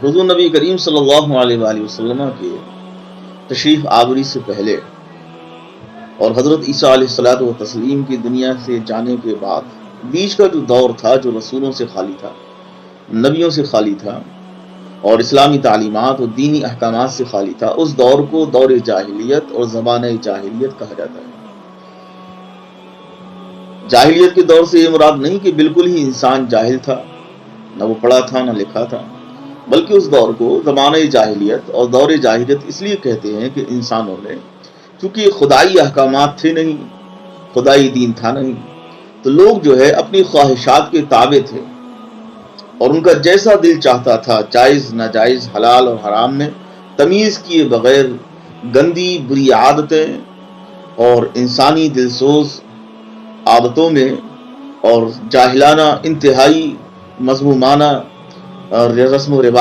حضور نبی کریم صلی اللہ علیہ وآلہ وسلم کے تشریف آوری سے پہلے اور حضرت عیسیٰ علیہ الصلوۃ والتسلیم کی دنیا سے جانے کے بعد بیچ کا جو دور تھا، جو رسولوں سے خالی تھا، نبیوں سے خالی تھا اور اسلامی تعلیمات اور دینی احکامات سے خالی تھا، اس دور کو دور جاہلیت اور زمانہ جاہلیت کہا جاتا ہے۔ جاہلیت کے دور سے یہ مراد نہیں کہ بالکل ہی انسان جاہل تھا، نہ وہ پڑھا تھا نہ لکھا تھا، بلکہ اس دور کو زمانہ جاہلیت اور دور جاہلیت اس لیے کہتے ہیں کہ انسانوں نے، چونکہ خدائی احکامات تھے نہیں، خدائی دین تھا نہیں، تو لوگ جو ہے اپنی خواہشات کے تابع تھے اور ان کا جیسا دل چاہتا تھا، جائز ناجائز، حلال اور حرام میں تمیز کیے بغیر گندی بری عادتیں اور انسانی دلسوز عادتوں میں اور جاہلانہ انتہائی مذمومانہ رسم و رواج